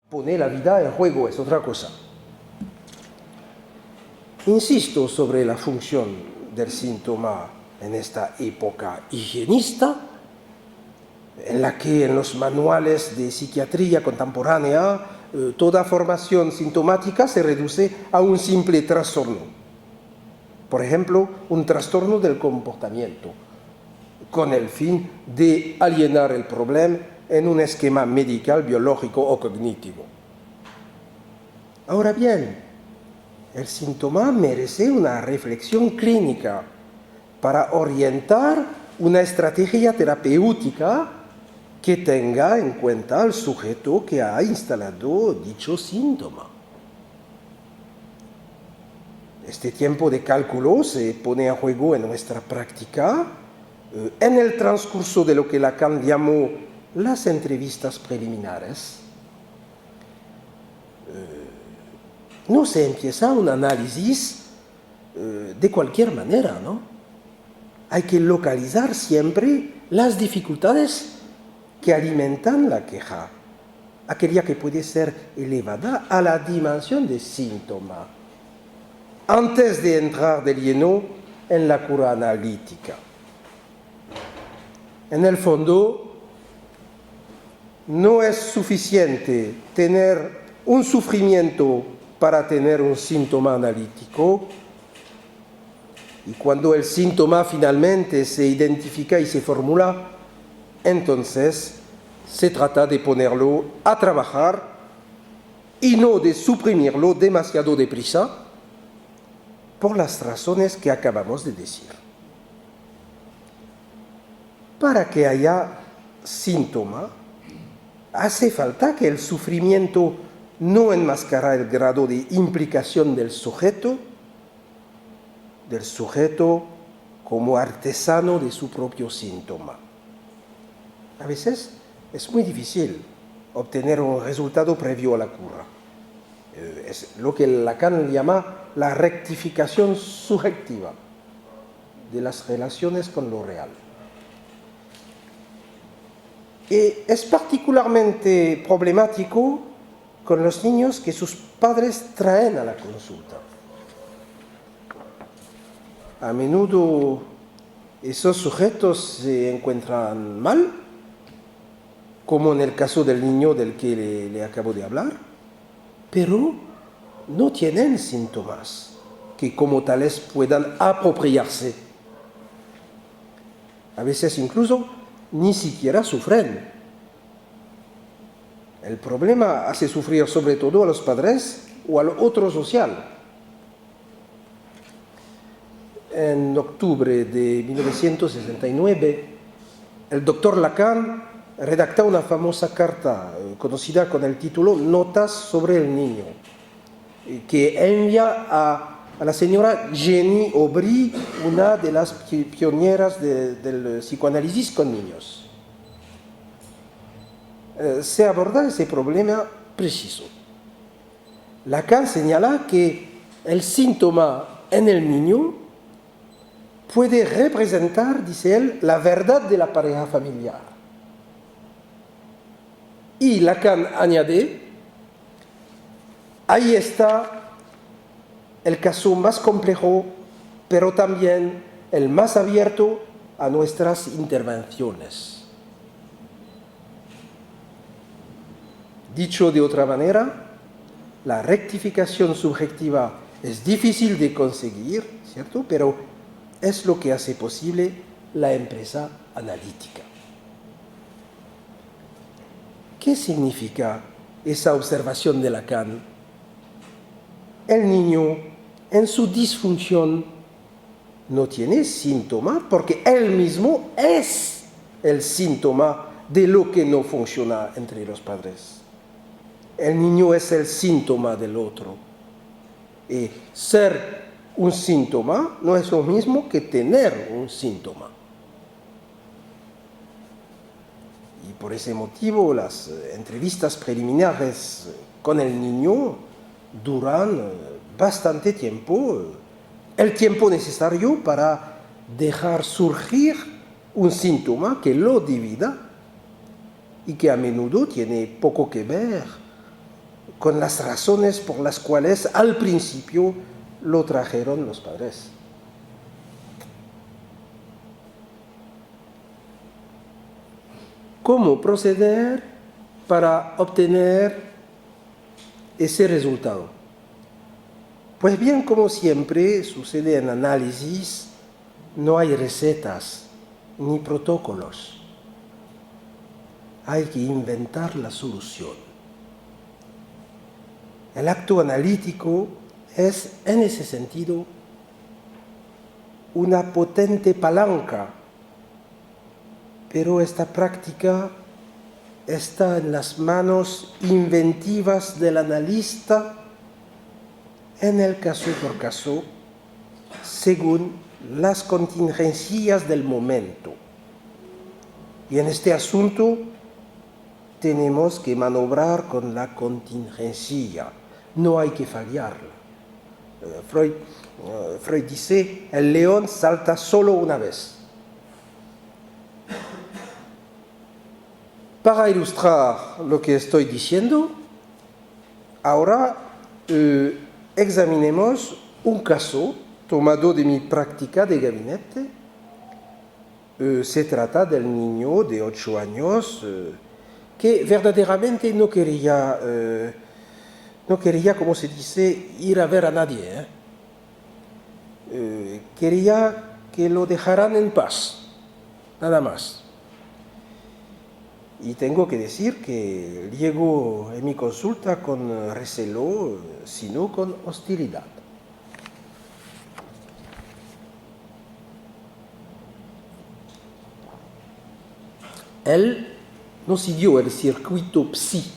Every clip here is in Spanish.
Pone la vida en juego, es otra cosa. Insisto sobre la función del síntoma en esta época higienista, en la que en los manuales de psiquiatría contemporánea toda formación sintomática se reduce a un simple trastorno. Por ejemplo, un trastorno del comportamiento, con el fin de alienar el problema en un esquema medical, biológico o cognitivo. Ahora bien, el síntoma merece una reflexión clínica para orientar una estrategia terapéutica que tenga en cuenta al sujeto que ha instalado dicho síntoma. Este tiempo de cálculo se pone en juego en nuestra práctica en el transcurso de lo que Lacan llamó las entrevistas preliminares. No se empieza un análisis de cualquier manera, ¿no? Hay que localizar siempre las dificultades que alimentan la queja, aquella que puede ser elevada a la dimensión de síntoma, antes de entrar de lleno en la cura analítica. En el fondo, no es suficiente tener un sufrimiento para tener un síntoma analítico, y cuando el síntoma finalmente se identifica y se formula, entonces se trata de ponerlo a trabajar y no de suprimirlo demasiado deprisa por las razones que acabamos de decir. Para que haya síntoma, hace falta que el sufrimiento no enmascara el grado de implicación del sujeto como artesano de su propio síntoma. A veces es muy difícil obtener un resultado previo a la cura. Es lo que Lacan llama la rectificación subjetiva de las relaciones con lo real. Y es particularmente problemático con los niños que sus padres traen a la consulta. A menudo esos sujetos se encuentran mal, como en el caso del niño del que le acabo de hablar, pero no tienen síntomas que como tales puedan apropiarse. A veces incluso ni siquiera sufren. El problema hace sufrir sobre todo a los padres o al otro social. En octubre de 1969, el doctor Lacan redacta una famosa carta conocida con el título Notas sobre el niño, que envía a la señora Jenny Aubry, una de las pioneras del psicoanálisis con niños. Se aborda ese problema preciso. Lacan señala que el síntoma en el niño puede representar, dice él, la verdad de la pareja familiar. Y Lacan añade, ahí está el caso más complejo, pero también el más abierto a nuestras intervenciones. Dicho de otra manera, la rectificación subjetiva es difícil de conseguir, ¿cierto? Pero es lo que hace posible la empresa analítica. ¿Qué significa esa observación de Lacan? El niño, en su disfunción, no tiene síntoma porque él mismo es el síntoma de lo que no funciona entre los padres. El niño es el síntoma del otro. Y ser un síntoma no es lo mismo que tener un síntoma. Y por ese motivo las entrevistas preliminares con el niño duran bastante tiempo, el tiempo necesario para dejar surgir un síntoma que lo divida y que a menudo tiene poco que ver con las razones por las cuales al principio lo trajeron los padres. ¿Cómo proceder para obtener ese resultado? Pues bien, como siempre sucede en análisis, no hay recetas ni protocolos. Hay que inventar la solución. El acto analítico es, en ese sentido, una potente palanca, pero esta práctica está en las manos inventivas del analista en el caso por caso, según las contingencias del momento. Y en este asunto tenemos que maniobrar con la contingencia, no hay que fallarla. Freud dice, el león salta solo una vez. Para ilustrar lo que estoy diciendo, ahora examinemos un caso tomado de mi práctica de gabinete. Se trata del niño de 8 años que verdaderamente no quería, como se dice, ir a ver a nadie. Quería que lo dejaran en paz, nada más. Y tengo que decir que llegó en mi consulta con recelo, sino con hostilidad. Él no siguió el circuito PSI,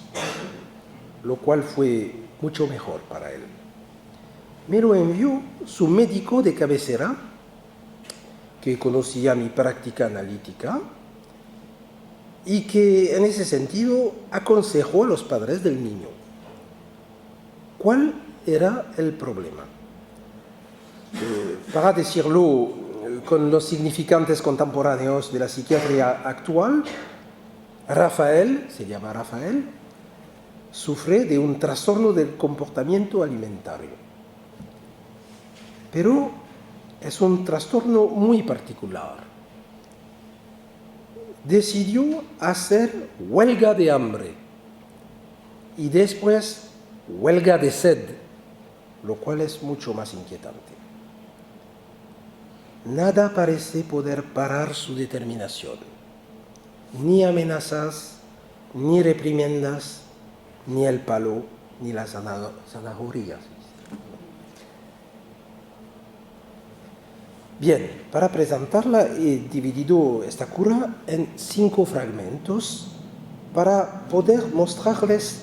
lo cual fue mucho mejor para él. Me lo envió su médico de cabecera, que conocía mi práctica analítica, y que en ese sentido aconsejó a los padres del niño. ¿Cuál era el problema? Para decirlo con los significantes contemporáneos de la psiquiatría actual, Rafael, se llama Rafael, sufre de un trastorno del comportamiento alimentario. Pero es un trastorno muy particular. Decidió hacer huelga de hambre y después huelga de sed, lo cual es mucho más inquietante. Nada parece poder parar su determinación, ni amenazas, ni reprimendas, ni el palo, ni las zanahorias. Bien, para presentarla he dividido esta cura en 5 fragmentos para poder mostrarles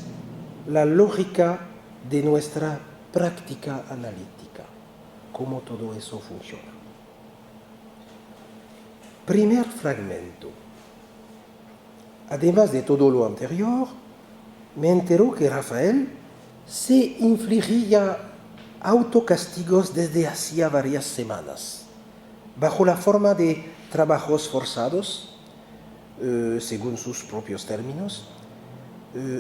la lógica de nuestra práctica analítica, cómo todo eso funciona. Primer fragmento. Además de todo lo anterior, me enteró que Rafael se infligía autocastigos desde hacía varias semanas, bajo la forma de trabajos forzados, según sus propios términos.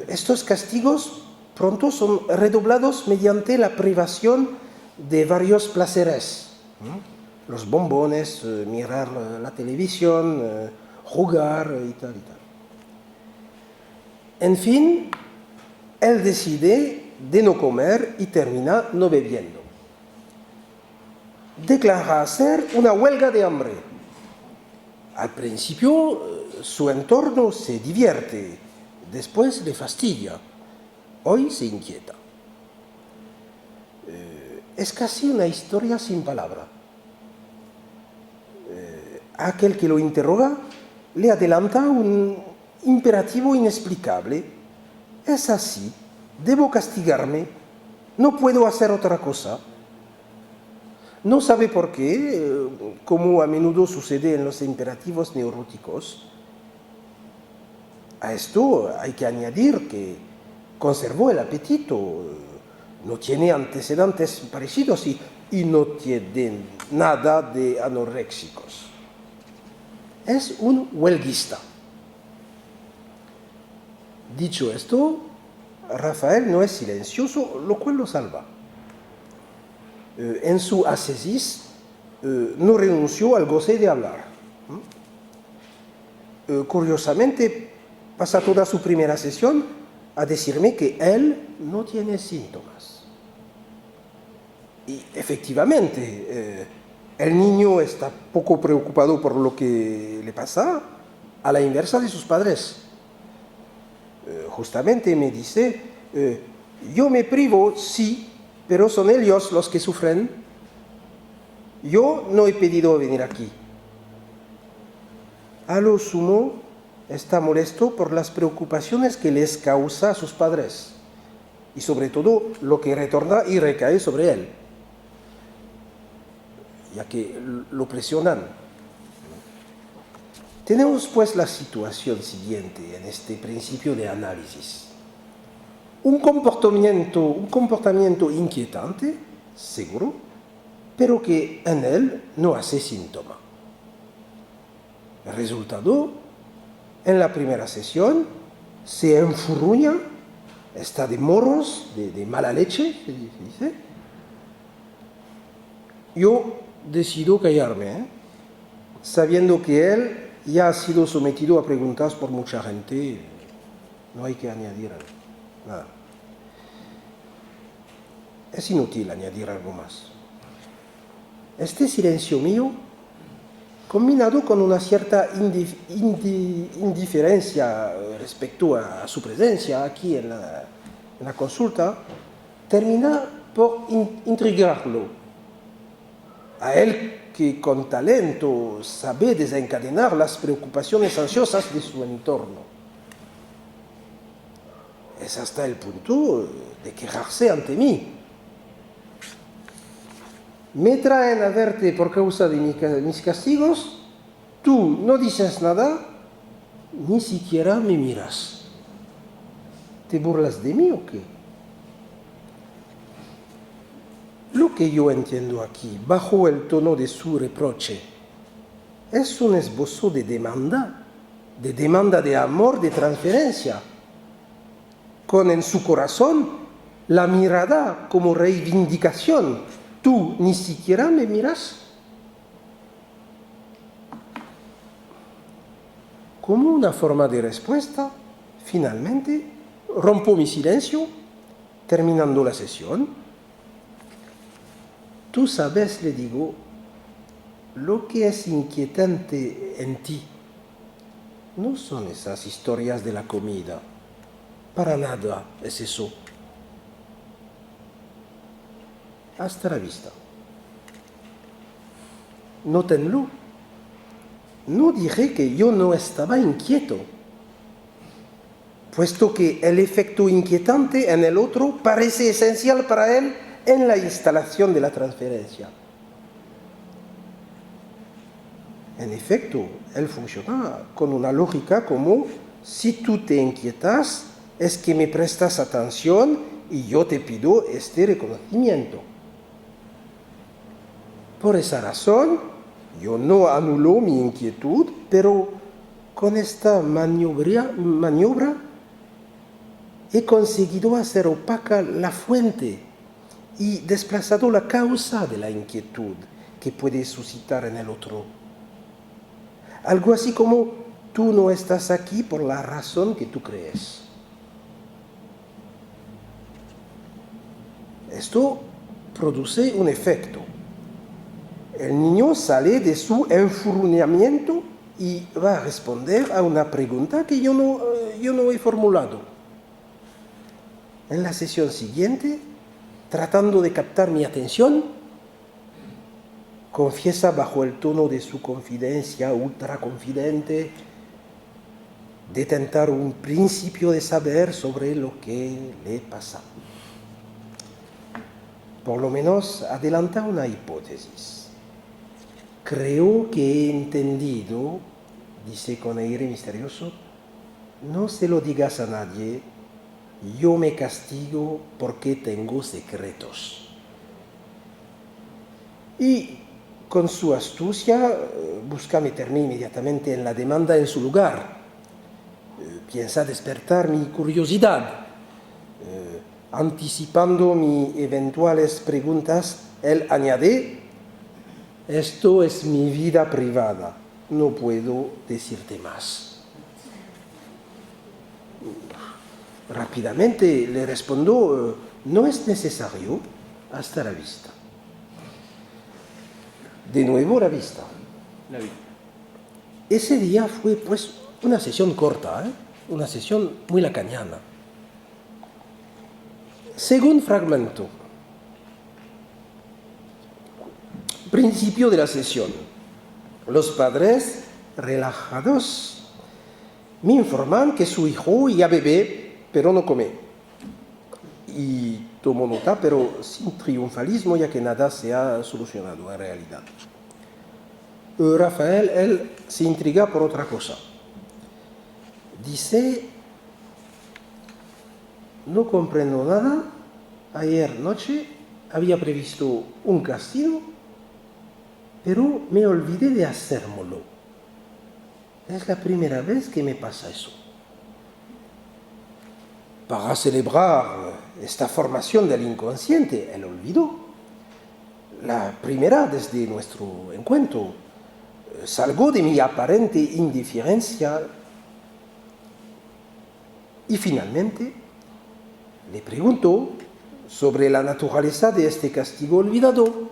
Estos castigos pronto son redoblados mediante la privación de varios placeres. Los bombones, mirar la televisión, jugar y tal y tal. En fin, él decide de no comer y termina no bebiendo. Declara hacer una huelga de hambre. Al principio su entorno se divierte, después le fastidia, hoy se inquieta. Es casi una historia sin palabra. Aquel que lo interroga le adelanta un imperativo inexplicable. Es así, debo castigarme, no puedo hacer otra cosa. No sabe por qué, como a menudo sucede en los imperativos neuróticos. A esto hay que añadir que conservó el apetito, no tiene antecedentes parecidos y no tiene nada de anoréxicos. Es un huelguista. Dicho esto, Rafael no es silencioso, lo cual lo salva. En su ascesis no renunció al goce de hablar. Curiosamente, pasa toda su primera sesión a decirme que él no tiene síntomas. Y efectivamente, el niño está poco preocupado por lo que le pasa, a la inversa de sus padres. Justamente me dice, yo me privo, sí, pero son ellos los que sufren. Yo no he pedido venir aquí. A lo sumo, está molesto por las preocupaciones que les causa a sus padres y sobre todo lo que retorna y recae sobre él, ya que lo presionan. Tenemos pues la situación siguiente en este principio de análisis. Un comportamiento inquietante, seguro, pero que en él no hace síntoma. El resultado, en la primera sesión, se enfurruña, está de morros, de mala leche, se dice. Yo decido callarme, sabiendo que él ya ha sido sometido a preguntas por mucha gente, no hay que añadir nada. Es inútil añadir algo más. Este silencio mío, combinado con una cierta indiferencia respecto a su presencia aquí en la consulta, termina por intrigarlo. A él que con talento sabe desencadenar las preocupaciones ansiosas de su entorno. Es hasta el punto de quejarse ante mí. Me traen a verte por causa de mis castigos, tú no dices nada, ni siquiera me miras. ¿Te burlas de mí o qué? Lo que yo entiendo aquí, bajo el tono de su reproche, es un esbozo de demanda de amor, de transferencia, con en su corazón la mirada como reivindicación. ¿Tú ni siquiera me miras? Como una forma de respuesta, finalmente rompo mi silencio, terminando la sesión. Tú sabes, le digo, lo que es inquietante en ti no son esas historias de la comida. Para nada es eso. Hasta la vista. Nótenlo. No dije que yo no estaba inquieto, puesto que el efecto inquietante en el otro parece esencial para él en la instalación de la transferencia. En efecto, él funciona con una lógica como: si tú te inquietas, es que me prestas atención y yo te pido este reconocimiento. Por esa razón, yo no anulo mi inquietud, pero con esta maniobra he conseguido hacer opaca la fuente y desplazado la causa de la inquietud que puede suscitar en el otro. Algo así como: tú no estás aquí por la razón que tú crees. Esto produce un efecto. El niño sale de su enfurruñamiento y va a responder a una pregunta que yo no he formulado. En la sesión siguiente, tratando de captar mi atención, confiesa bajo el tono de su confidencia ultraconfidente de tentar un principio de saber sobre lo que le pasa. Por lo menos adelanta una hipótesis. Creo que he entendido, dice con aire misterioso, no se lo digas a nadie, yo me castigo porque tengo secretos. Y con su astucia busca meterme inmediatamente en la demanda en su lugar. Piensa despertar mi curiosidad. Anticipando mis eventuales preguntas, él añade: esto es mi vida privada, no puedo decirte más. Rápidamente le respondo: no es necesario, hasta la vista. De nuevo la vista. Ese día fue pues una sesión corta, una sesión muy lacaniana. Segundo fragmento. Principio de la sesión. Los padres, relajados, me informan que su hijo ya bebe, pero no come. Y tomo nota, pero sin triunfalismo, ya que nada se ha solucionado en realidad. Rafael, él se intriga por otra cosa. Dice: no comprendo nada, ayer noche había previsto un castigo, pero me olvidé de hacérmelo. Es la primera vez que me pasa eso. Para celebrar esta formación del inconsciente, el olvido, la primera desde nuestro encuentro, salgo de mi aparente indiferencia y finalmente le pregunto sobre la naturaleza de este castigo olvidado.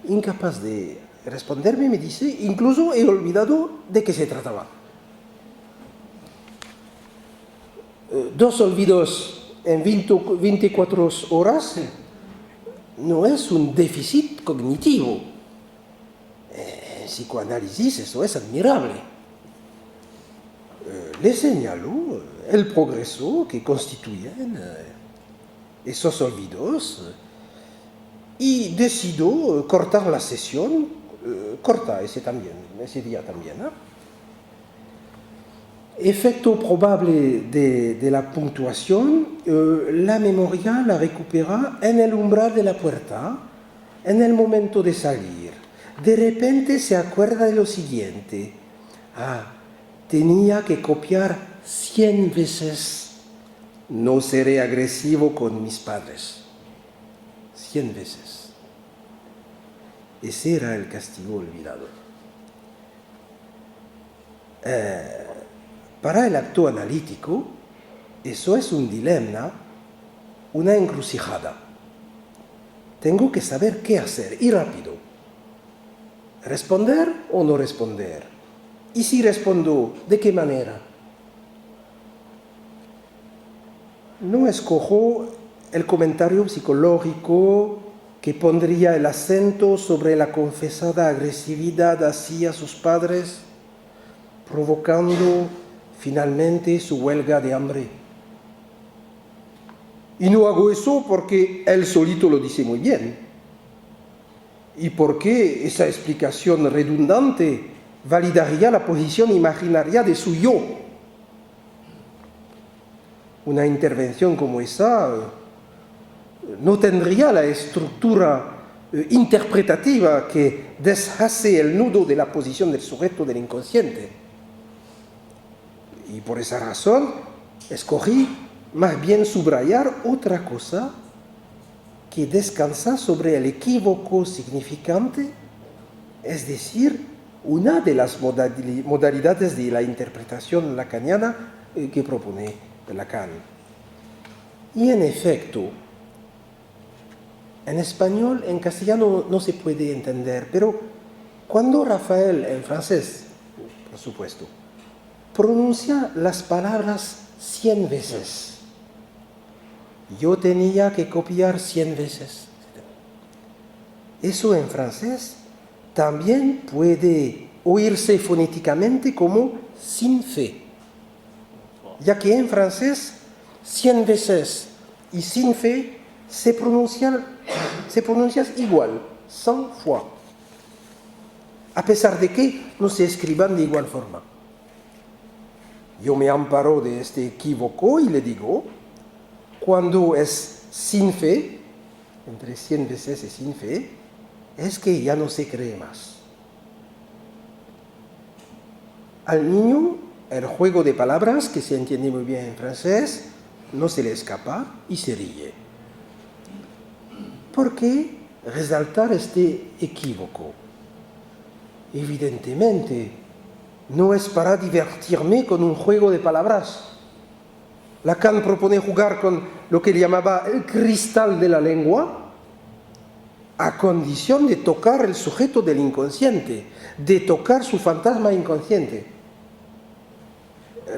Incapaz de responderme, me dice: incluso he olvidado de qué se trataba. Dos olvidos en 24 horas no es un déficit cognitivo. En psicoanálisis eso es admirable. Le señalo el progreso que constituyen esos olvidos y decido cortar la sesión, corta ese día también. Efecto probable de la puntuación: la memoria la recupera en el umbral de la puerta, en el momento de salir. De repente se acuerda de lo siguiente: tenía que copiar 100 veces. No seré agresivo con mis padres. 100 veces. Ese era el castigo olvidado. Para el acto analítico, eso es un dilema, una encrucijada. Tengo que saber qué hacer, y rápido. ¿Responder o no responder? Y si respondo, ¿de qué manera? No escojo el comentario psicológico que pondría el acento sobre la confesada agresividad hacia sus padres, provocando finalmente su huelga de hambre. Y no hago eso porque él solito lo dice muy bien, y porque esa explicación redundante validaría la posición imaginaria de su yo. Una intervención como esa no tendría la estructura interpretativa que deshace el nudo de la posición del sujeto del inconsciente. Y por esa razón escogí más bien subrayar otra cosa que descansa sobre el equívoco significante, es decir, una de las modalidades de la interpretación lacaniana que propone Lacan. Y en efecto, en español, en castellano no se puede entender, pero cuando Rafael, en francés, por supuesto, pronuncia las palabras 100 veces, yo tenía que copiar 100 veces. Eso en francés también puede oírse fonéticamente como sin fe, ya que en francés 100 veces y sin fe se pronuncian igual, 100 fois, a pesar de que no se escriban de igual forma. Yo me amparo de este equívoco y le digo: cuando es sin fe, entre 100 veces y sin fe, es que ya no se cree más. Al niño, el juego de palabras, que se entiende muy bien en francés, no se le escapa y se ríe. ¿Por qué resaltar este equívoco? Evidentemente, no es para divertirme con un juego de palabras. Lacan propone jugar con lo que llamaba el cristal de la lengua, a condición de tocar el sujeto del inconsciente, de tocar su fantasma inconsciente.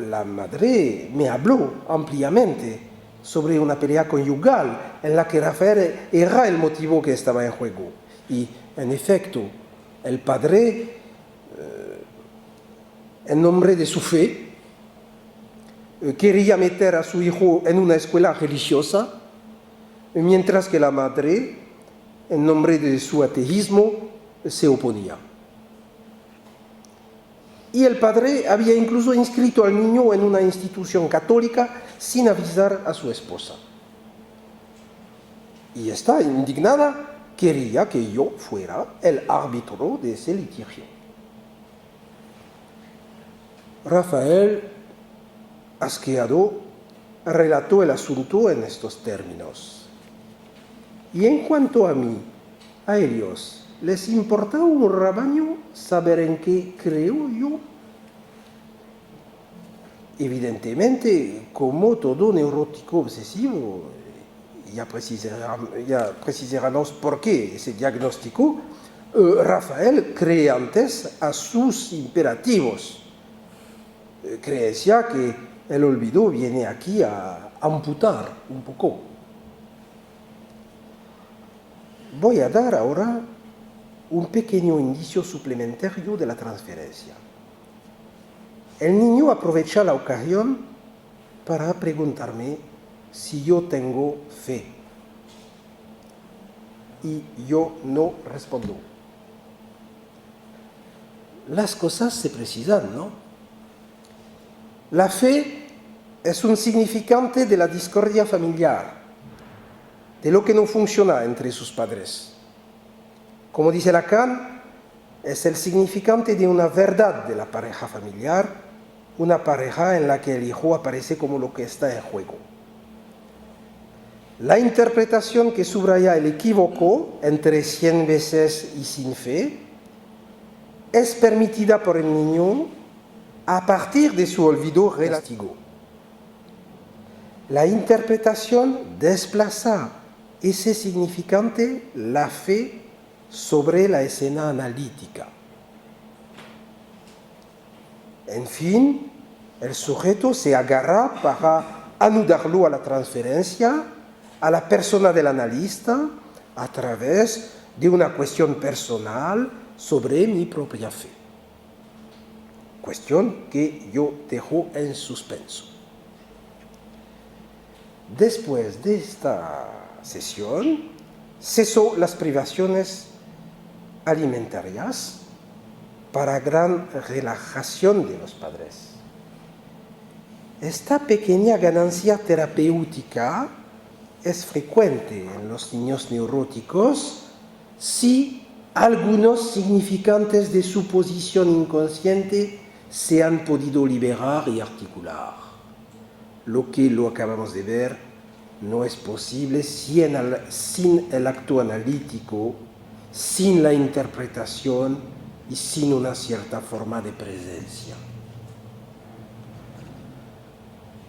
La madre me habló ampliamente sobre una pelea conyugal en la que Rafael era el motivo que estaba en juego. Y, en efecto, el padre, en nombre de su fe, quería meter a su hijo en una escuela religiosa, mientras que la madre, en nombre de su ateísmo, se oponía. Y el padre había incluso inscrito al niño en una institución católica sin avisar a su esposa. Y esta, indignada, quería que yo fuera el árbitro de ese litigio. Rafael, asqueado, relató el asunto en estos términos. Y en cuanto a mí, a ellos, ¿les importa un rebaño saber en qué creo yo? Evidentemente, como todo neurótico obsesivo, ya precisaremos por qué ese diagnóstico, Rafael cree antes a sus imperativos. Cree ya que el olvido viene aquí a amputar un poco. Voy a dar ahora un pequeño indicio suplementario de la transferencia. El niño aprovecha la ocasión para preguntarme si yo tengo fe. Y yo no respondo. Las cosas se precisan, ¿no? La fe es un significante de la discordia familiar, de lo que no funciona entre sus padres. Como dice Lacan, es el significante de una verdad de la pareja familiar, una pareja en la que el hijo aparece como lo que está en juego. La interpretación que subraya el equívoco entre 100 veces y sin fe es permitida por el niño a partir de su olvido relativo. La interpretación desplaza ese significante, la fe, sobre la escena analítica. En fin, el sujeto se agarra para anudarlo a la transferencia, a la persona del analista, a través de una cuestión personal sobre mi propia fe. Cuestión que yo dejo en suspenso. Después de esta sesión, cesó las privaciones alimentarias para gran relajación de los padres. Esta pequeña ganancia terapéutica es frecuente en los niños neuróticos si algunos significantes de su posición inconsciente se han podido liberar y articular. Lo que lo acabamos de ver no es posible sin el acto analítico, sin la interpretación y sin una cierta forma de presencia.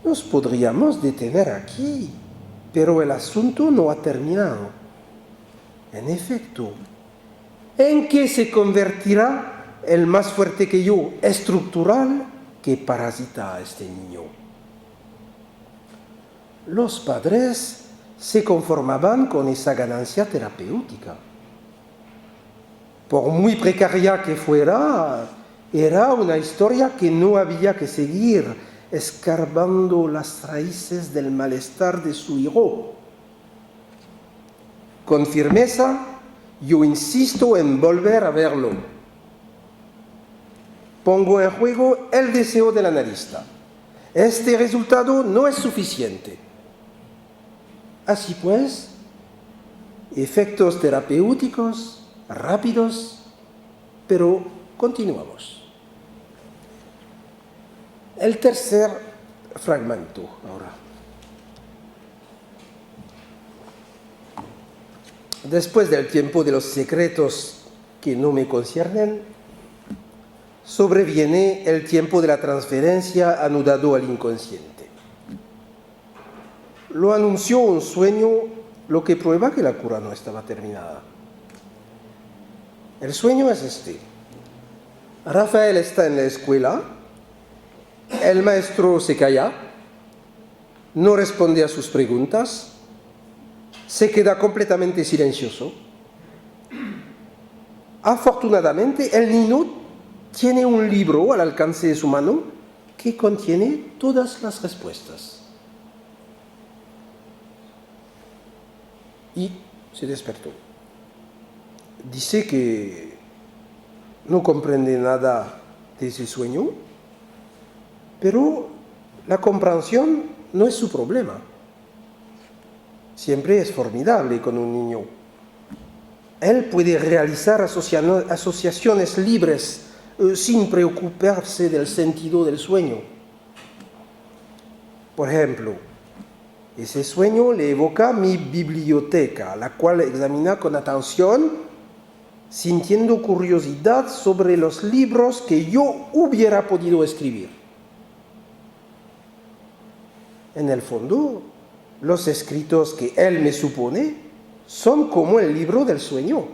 Nos podríamos detener aquí, pero el asunto no ha terminado. En efecto, ¿en qué se convertirá el más fuerte que yo, estructural, que parasita a este niño? Los padres se conformaban con esa ganancia terapéutica. Por muy precaria que fuera, era una historia que no había que seguir escarbando las raíces del malestar de su hijo. Con firmeza, yo insisto en volver a verlo. Pongo en juego el deseo del analista. Este resultado no es suficiente. Así pues, efectos terapéuticos rápidos, pero continuamos. El tercer fragmento ahora. después del tiempo de los secretos que no me conciernen, sobreviene el tiempo de la transferencia anudado al inconsciente. Lo anunció un sueño, lo que prueba que la cura no estaba terminada. El sueño es este. Rafael está en la escuela, el maestro se calla, no responde a sus preguntas, se queda completamente silencioso. Afortunadamente, el niño tiene un libro al alcance de su mano que contiene todas las respuestas. Y se despertó. Dice que no comprende nada de ese sueño, pero la comprensión no es su problema. Siempre es formidable con un niño. Él puede realizar asociaciones libres sin preocuparse del sentido del sueño. Por ejemplo, ese sueño le evoca mi biblioteca, la cual examina con atención, sintiendo curiosidad sobre los libros que yo hubiera podido escribir. En el fondo, los escritos que él me supone son como el libro del sueño,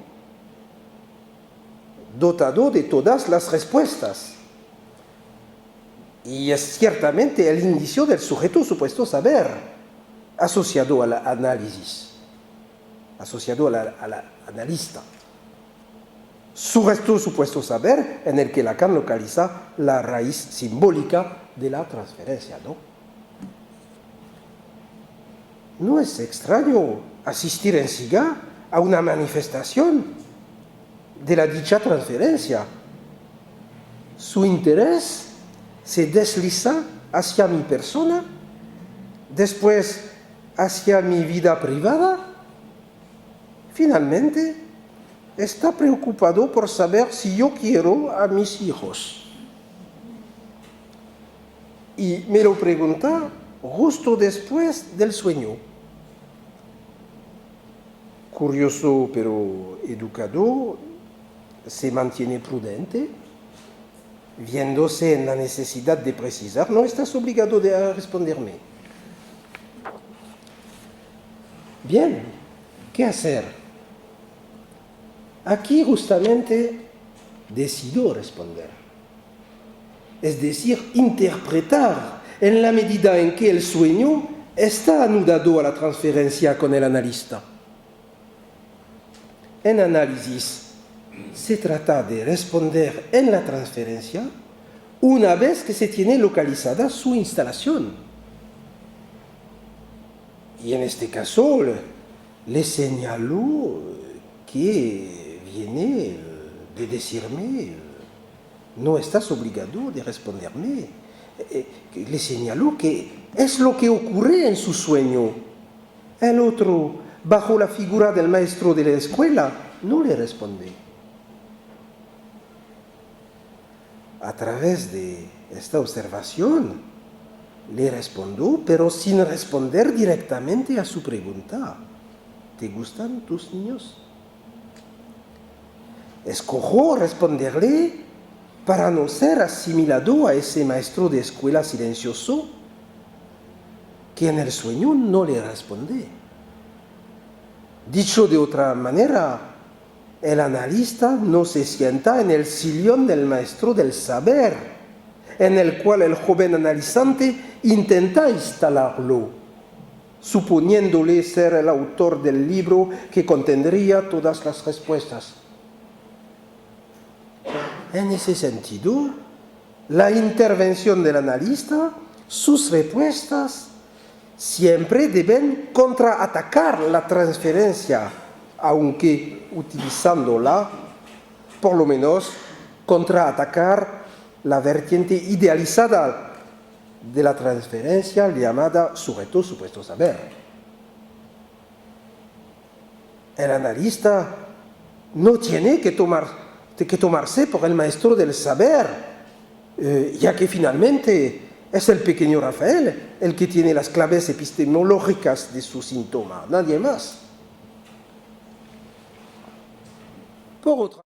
dotado de todas las respuestas. Y es ciertamente el indicio del sujeto supuesto saber, asociado al análisis, asociado al analista. Supuesto saber en el que Lacan localiza la raíz simbólica de la transferencia, ¿no? No es extraño asistir en Siga a una manifestación de la dicha transferencia. Su interés se desliza hacia mi persona, después hacia mi vida privada. Finalmente, está preocupado por saber si yo quiero a mis hijos. Y me lo pregunta justo después del sueño. Curioso pero educado, se mantiene prudente, viéndose en la necesidad de precisar. No estás obligado a responderme. Bien, ¿qué hacer? Aquí justamente decido responder. Es decir, interpretar en la medida en que el sueño está anudado a la transferencia con el analista. En análisis se trata de responder en la transferencia una vez que se tiene localizada su instalación. Y en este caso le señalo que viene de decirme, no estás obligado de responderme. Le señalo que es lo que ocurre en su sueño. El otro, bajo la figura del maestro de la escuela, no le responde. A través de esta observación, le respondo, pero sin responder directamente a su pregunta. ¿Te gustan tus niños? Escojo responderle para no ser asimilado a ese maestro de escuela silencioso que en el sueño no le responde. Dicho de otra manera, el analista no se sienta en el sillón del maestro del saber, en el cual el joven analizante intenta instalarlo, suponiéndole ser el autor del libro que contendría todas las respuestas. En ese sentido, la intervención del analista, sus respuestas, siempre deben contraatacar la transferencia, aunque utilizándola, por lo menos, contraatacar la vertiente idealizada de la transferencia llamada sujeto supuesto saber. El analista no tiene que tomarse por el maestro del saber, ya que finalmente es el pequeño Rafael el que tiene las claves epistemológicas de su síntoma, nadie más. Por otra